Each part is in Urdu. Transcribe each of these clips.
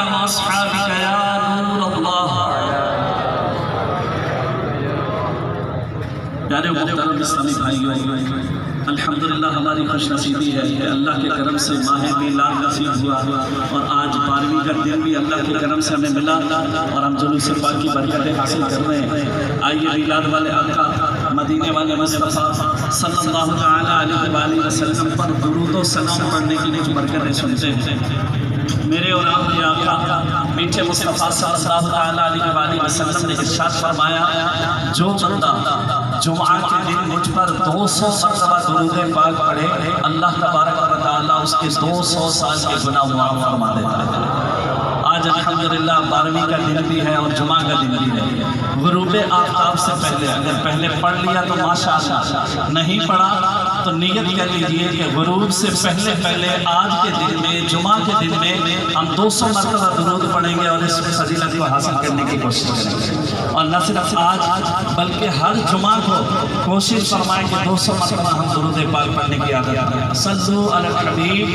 وأصحابك يا نور الله. پیارے محترم اسلامی بھائیوں، الحمدللہ ہماری خوش نصیبی ہے کہ اللہ کے کرم سے ماہ میلاد نصیب ہوا اور آج 12ویں کا دن بھی اللہ کے کرم سے ہمیں ملا اور ہم جلوس پاک کی برکتیں حاصل کر رہے ہیں. آئیے میلاد والے آقا مدینے والے مصطفیٰ صلی اللہ علیہ وآلہ وسلم پر درود و سلام پڑھنے کی کچھ برکتیں سنتے ہیں. میرے اور آپ کے آقا میٹھے مصطفیٰ صلی اللہ علیہ وآلہ وسلم نے ارشاد فرمایا، جو بندہ جمعہ کے دن مجھ پر 200 مرتبہ درود پاک پڑھے، اللہ تبارک و تعالیٰ اس کے 200 سال کے گناہ معاف فرما دیتا ہے. آج الحمدللہ 12ویں کا دن بھی ہے اور جمعہ کا دن بھی ہے. غروب آفتاب سے پہلے اگر پہلے پڑھ لیا تو ماشاءاللہ، نہیں پڑھا تو نیت کر لیجئے کہ غروب سے پہلے آج کے دن میں، جمعہ کے دن میں ہم 200 مرتبہ درود پڑھیں گے اور اس فضیلت کو حاصل کرنے کی کوشش کریں گے. اور نہ صرف آج بلکہ ہر جمعہ کو کوشش فرمائیں کہ 200 مرتبہ ہم درود پاک پڑھنے کی عادت کریں. صلو علی الحبیب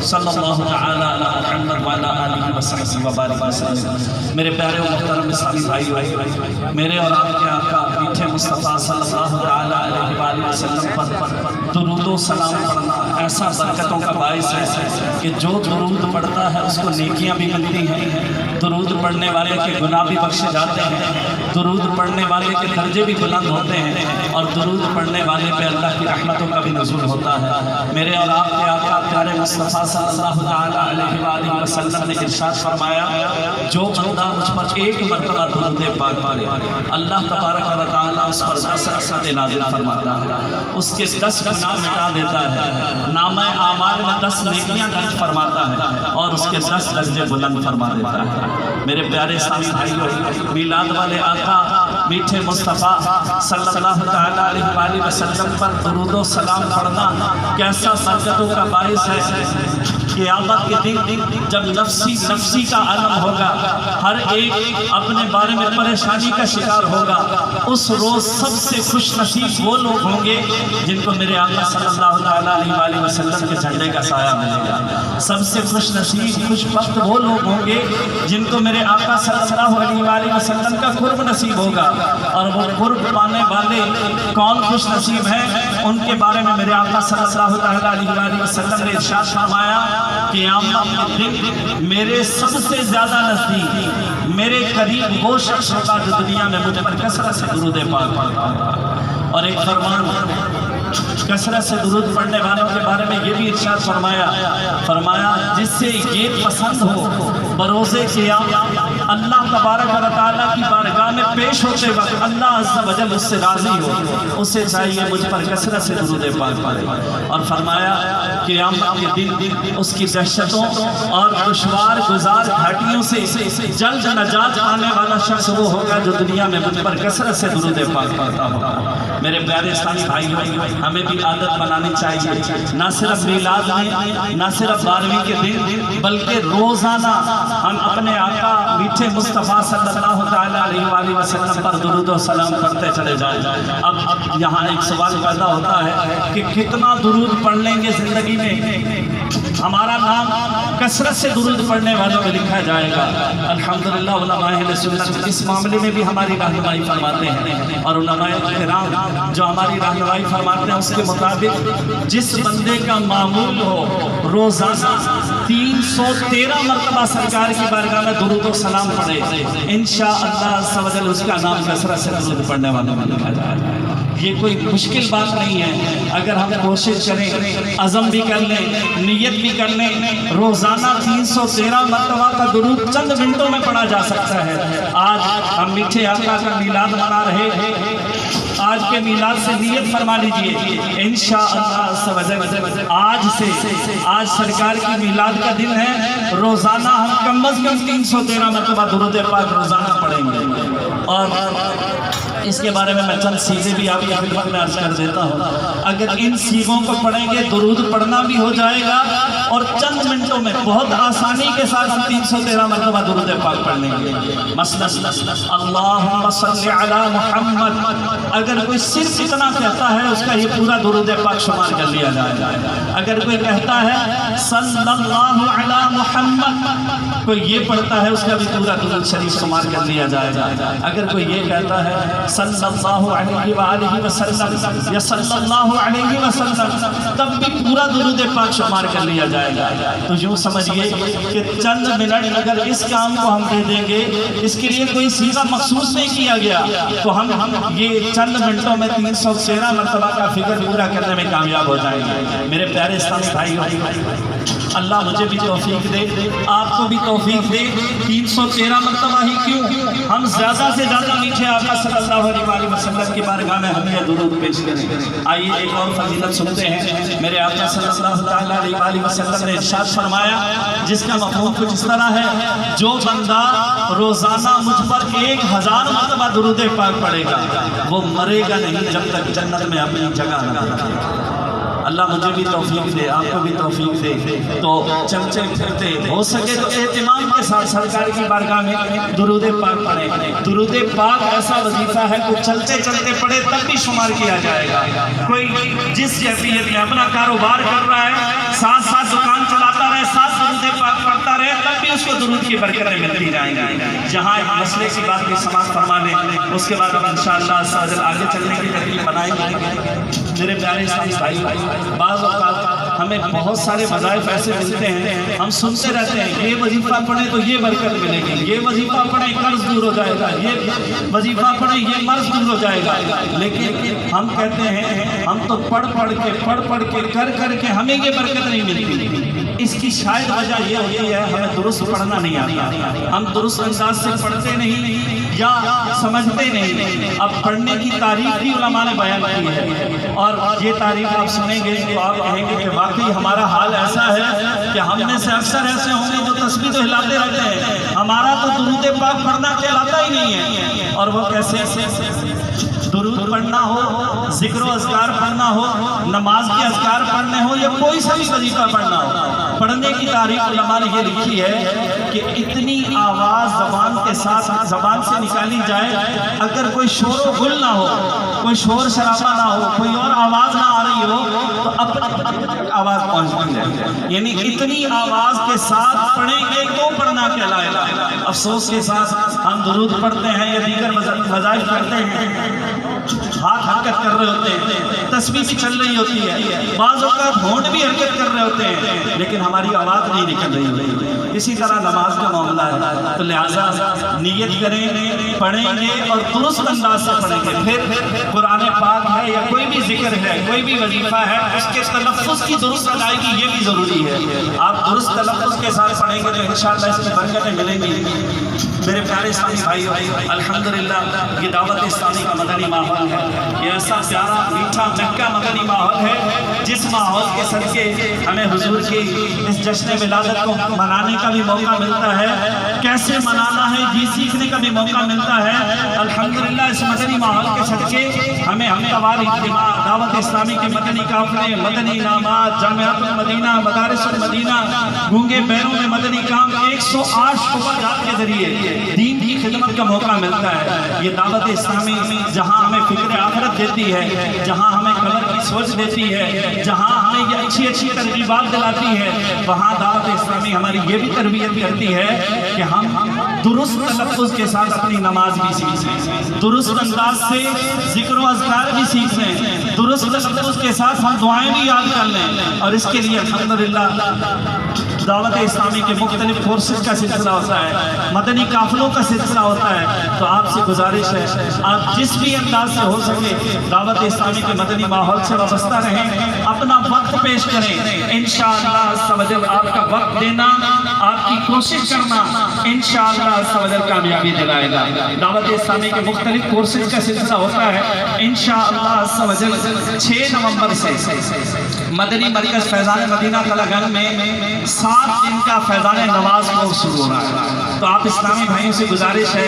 صلی اللہ تعالی علی محمد وعلی آلہ وصحبہ وبارک وسلم. میرے پیارے و محترم اسلامی بھائیو، میرے اور آپ کے آقا میٹھے مصطفیٰ صلی اللہ تعالی علیہ وآلہ وسلم پر درود و سلام پڑھنا ایسا برکتوں کا باعث ہے کہ جو درود پڑھتا ہے اس کو نیکیاں بھی ملتی ہیں، درود پڑھنے والے کے گناہ بھی بخشے جاتے ہیں، درود پڑھنے والے کے درجے بھی بلند ہوتے ہیں اور درود پڑھنے والے پہ اللہ کی رحمتوں کا بھی نزول ہوتا ہے. میرے اور آپ کے آقا پیارے مصطفیٰ صلی اللہ علیہ وآلہ وسلم نے ارشاد فرمایا، جو بندہ مجھ پر ایک مرتبہ درود پاک پڑھے، اللہ تبارک و تعالیٰ اس پر 10 رحمت نازل فرماتا ہے، اس کے 10 گناہ مٹا دیتا ہے، نامہ اعمال میں 10 نیکیاں درج فرماتا ہے اور اس کے 10 درجے بلند فرما دیتا ہے. میرے پیارے اسلامی بھائیوں، میلاد والے آقا میٹھے مصطفیٰ صلی اللہ علیہ وآلہ وسلم پر درود و سلام پڑھنا کیسا برکتوں کا باعث ہے. قیامت کے دن جب نفسی کا عالم ہوگا، ہر ایک اپنے بارے میں پریشانی کا شکار ہوگا، اس روز سب سے خوش نصیب وہ لوگ ہوں گے جن کو میرے آقا صلی اللہ علیہ وآلہ وسلم کے جھنڈے کا سایہ ملے گا. سب سے خوش نصیب خوش بخت وہ لوگ ہوں گے جن کو میرے آقا صلی اللہ علیہ وآلہ وسلم کا قرب نصیب ہوگا. اور وہ قرب پانے والے کون خوش نصیب ہیں، ان کے بارے میں میرے آقا صلی اللہ علیہ وآلہ وسلم نے ارشاد فرمایا، قیامت کے دن میرے سب سے زیادہ نزدیک، میرے قریب وہ شخص ہوگا جو دنیا میں مجھ پر کثرت سے درود پاک پڑھتا ہے. اور ایک فرمان کثرت سے درود پڑھنے والوں کے بارے میں یہ بھی ارشاد فرمایا جس سے یہ پسند ہو بروز قیامت اللہ تبارک و تعالیٰ کی بارگاہ میں پیش ہوتے وقت اللہ عز و جل اس سے راضی ہو، اسے چاہیے مجھ پر کثرت سے درود پاک پڑھے. اور فرمایا قیامت کے دن اس کی دہشتوں اور دشوار گزار گھاٹیوں سے جلد نجات پانے والا شخص وہ ہوگا جو دنیا میں مجھ پر کثرت سے درود پاک پڑھتا ہوگا. میرے پیارے اسلامی بھائیوں، ہمیں بھی عادت بنانی چاہیے، نہ صرف میلاد میں، نہ صرف 12ویں کے دن، بلکہ روزانہ ہم اپنے آقا میٹھے مصطفیٰ صلی اللہ علیہ وآلہ وسلم پر درود و سلام پڑھتے چلے جائیں. اب یہاں ایک سوال پیدا ہوتا ہے کہ کتنا درود پڑھ لیں گے زندگی میں ہمارا نام کثرت سے درود پڑھنے والوں میں لکھا جائے گا. الحمدللہ علماء اہل سنت اس معاملے میں بھی ہماری رہنمائی فرماتے ہیں، اور علماء کرام جو ہماری رہنمائی فرماتے ہیں اس کے مطابق جس بندے کا معمول ہو روزانہ 313 مرتبہ سرکار کی بارگاہ میں درود و سلام پڑھے، انشاءاللہ عز و جل اس کا نام کثرت سے درود پڑھنے والوں میں لکھا جائے گا. یہ کوئی مشکل بات نہیں ہے، اگر ہم کوشش کریں، عزم بھی کر لیں، نیت بھی کر لیں، روزانہ 313 مرتبہ کا درود چند منٹوں میں پڑھا جا سکتا ہے. آج ہم میٹھے آقا کا میلاد منا رہے ہیں، آج کے میلاد سے نیت فرما لیجئے انشاءاللہ آج سے، آج سرکار کی میلاد کا دن ہے، روزانہ ہم کم از کم 313 مرتبہ درود پاک روزانہ پڑھیں گے. اور اس کے بارے میں چند سیغے بھی آپ کی خدمت میں عرض کر دیتا ہوں. اگر ان سیغوں کو پڑھیں گے درود پڑھنا بھی ہو جائے گا اور چند منٹوں میں بہت آسانی کے ساتھ ہم 313 مرتبہ درود پاک پڑھ لیں گے. مثلا اللہم صلی علی محمد، اگر کوئی صرف اتنا کہتا ہے اس کا یہ پورا درود پاک شمار کر لیا جائے گا. اگر کوئی کہتا ہے صلی اللہ علی محمد، کوئی یہ پڑھتا ہے اس کا بھی پورا درود شریف شمار کر لیا جائے گا. اگر کوئی یہ کہتا ہے صلی اللہ علیہ وآلہ وسلم یا صلی اللہ علیہ وسلم تب بھی پورا درود پاک شمار کر لیا جائے گا. تو یوں سمجھئے کہ چند منٹ اگر اس کام کو ہم دے دیں گے، اس کے لیے کوئی سیدھا مخصوص نہیں کیا گیا، تو ہم یہ چند منٹوں میں 313 مرتبہ کا فکر پورا کرنے میں کامیاب ہو جائیں گے. میرے پیارے اسلامی بھائیو، اللہ مجھے بھی توفیق دے، آپ کو بھی توفیق دے. 313 مرتبہ ہی کیوں، ہم زیادہ سے زیادہ میٹھے آقا صلی اللہ علیہ وسلم کی بارگاہ میں ہم یہ درود پیش کریں. آئیے ایک اور فضیلت سنتے ہیں. میرے آقا صلی اللہ علیہ وسلم نے ارشاد فرمایا، جس کا مفہوم کچھ اس طرح ہے، جو بندہ روزانہ مجھ پر 1000 مرتبہ درود پاک پڑھے گا وہ مرے گا نہیں جب تک جنت میں اپنی جگہ نہ پائے. اللہ مجھے بھی توفیق دے، آپ کو بھی توفیق دے. تو چلتے پھرتے ہو سکے تو اہتمام کے ساتھ سرکار کی بارگاہ میں درود پاک پڑھیں. درود پاک ایسا وظیفہ ہے کہ چلتے چلتے پڑھے تب بھی شمار کیا جائے گا. کوئی جس کیفیت میں اپنا کاروبار کر رہا ہے، ساتھ ساتھ دکان چلاتا رہے، ساتھ درود پاک پڑھتا رہے، تب بھی اس کو درود کی برکتیں ملتی جائیں گی. جہاں ایک مسئلے کی بات کی سماعت فرما لیں، اس کے بعد ہم انشاءاللہ آگے چلنے کی ترتیب بنائیں گے. میرے پیارے اسلامی بھائی، بعض اوقات ہمیں بہت سارے وظائف ایسے ملتے ہیں، ہم سنتے رہتے ہیں یہ وظیفہ پڑھیں تو یہ برکت ملے گی، یہ وظیفہ پڑھیں قرض دور ہو جائے گا، یہ وظیفہ پڑھیں یہ مرض دور ہو جائے گا. لیکن ہم کہتے ہیں ہم تو پڑھ پڑھ کے کر کے ہمیں یہ برکت نہیں ملتی. اس کی شاید وجہ یہ ہوتی ہے ہمیں درست پڑھنا نہیں آتا، ہم درست انداز سے پڑھتے نہیں یا سمجھتے نہیں. اب پڑھنے کی تعریف بھی علماء نے بیان کی ہے، اور یہ تعریف آپ سنیں گے تو آپ کہیں گے کہ واقعی ہمارا حال ایسا ہے کہ ہم میں سے اکثر ایسے ہوں گے جو تسبیح تو ہلاتے رہتے ہیں، ہمارا تو درود پاک پڑھنا کہلاتا ہی نہیں ہے. اور وہ کیسے؟ درود پڑھنا ہو، ذکر و اذکار پڑھنا ہو، نماز کے اذکار پڑھنے ہو، یا کوئی سا بھی وظیفہ پڑھنا ہو، پڑھنے کی تعریف علماء نے یہ لکھی ہے کہ اتنی آواز زبان کے ساتھ زبان سے نکالی جائے، اگر کوئی شور و غل نہ ہو، کوئی شور شرابہ نہ ہو، کوئی اور آواز نہ آ رہی ہو، تو اپنی آواز پہنچتی ہے. یعنی اتنی آواز کے ساتھ پڑھیں گے تو پڑھنا کہلائے گا. افسوس کے ساتھ ہم درود پڑھتے ہیں یا دیگر وظائف کرتے ہیں، ہاتھ حرکت کر رہے ہوتے ہیں، تسبیح بھی چل رہی ہوتی ہے، بعض اوقات ہونٹ بھی حرکت کر رہے ہوتے ہیں، لیکن ہماری آواز نہیں نکل رہی ہوتی. اسی طرح نماز کا معاملہ ہے. تو لہٰذا نیت کریں، پڑھیں گے اور درست انداز سے پڑھیں گے. پھر قرآن پاک ہے یا کوئی بھی ذکر ہے، کوئی بھی وظیفہ ہے، اس کے تلفظ کی درست ادائیگی یہ بھی ضروری ہے. آپ درست تلفظ کے ساتھ پڑھیں گے تو انشاءاللہ اس کی برکتیں ملیں گی. میرے پیارے اسلامی بھائیو، الحمدللہ یہ دعوت اسلامی کا مدنی ماحول ہے. یہ ایسا پیارا میٹھا مہکا مدنی ماحول ہے جس ماحول کے صدقے ہمیں حضور کی اس جشن ولادت کو منانے کا بھی موقع ملتا ہے، کیسے منانا ہے یہ سیکھنے کا بھی موقع ملتا ہے. الحمدللہ اس مدنی ماحول کے صدقے ہمیں ہفتہ اجتماع، دعوت اسلامی کے مدنی قافلے، مدنی انعامات، جامعات المدینہ، مدارس المدینہ، گونگے بہروں میں مدنی کام، 108 شعبات کے ذریعے دین کی خدمت کا موقع ملتا ہے. یہ دعوت اسلامی جہاں ہمیں فکر آخرت دیتی ہے، جہاں ہمیں قبر کی سوچ دیتی ہے، جہاں ہمیں یہ اچھی ترغیبات دلاتی ہے، وہاں دعوت اسلامی ہماری یہ بھی تربیت کرتی ہے کہ ہم درست تلفظ کے ساتھ اپنی نماز بھی سیکھیں، درست انداز سے ذکر و اذکار بھی سیکھیں، درست تلفظ کے ساتھ ہم دعائیں بھی یاد کر لیں. اور اس کے لیے الحمدللہ دعوت اسلامی کے مختلف کورسز کا سلسلہ ہوتا ہے، مدنی قافلوں کا سلسلہ ہوتا ہے. تو آپ سے گزارش ہے آپ جس بھی انداز سے ہو سکے دعوت اسلامی کے مدنی ماحول سے وابستہ رہیں، اپنا وقت پیش کریں. انشاءاللہ عز و جل آپ کا وقت دینا، آپ کی کوشش کرنا انشاءاللہ عز و جل کامیابی دلائے گا. دعوت اسلامی کے مختلف کورسز کا سلسلہ ہوتا ہے. انشاءاللہ عز و جل 6 نومبر سے مدنی مرکز فیضان مدینہ قلعہ میں 7 دن کا فیضان نواز کورس شروع ہو رہا ہے. تو آپ اسلامی بھائیوں سے گزارش ہے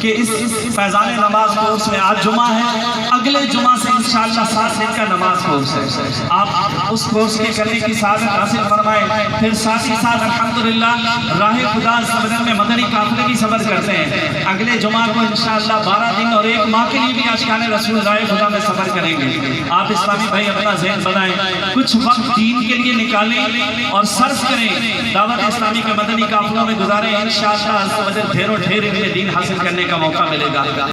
کہ اس فیضان نماز کورس میں آج جمعہ ہے، اگلے جمعہ سے انشاءاللہ 7 دن کا نماز کورس ہے. آپ اس کورس کے کرنے کی سعادت حاصل فرمائیں. پھر ساتھ ہی ساتھ الحمدللہ راہ خدا سبرن میں مدنی قافلے بھی سفر کرتے ہیں. اگلے جمعہ کو انشاءاللہ 12 دن اور 1 ماہ کے لیے بھی عاشقان رسول راہ خدا میں سفر کریں گے. آپ اسلامی بھائی اپنا ذہن بنائیں, کچھ وقت دین کے لیے نکالیں اور صرف کریں, دعوت اسلامی کے مدنی قافلوں میں گزاریں. انشاءاللہ ڈھیروں ڈھیر دین حاصل کرنے کا موقع ملے گا.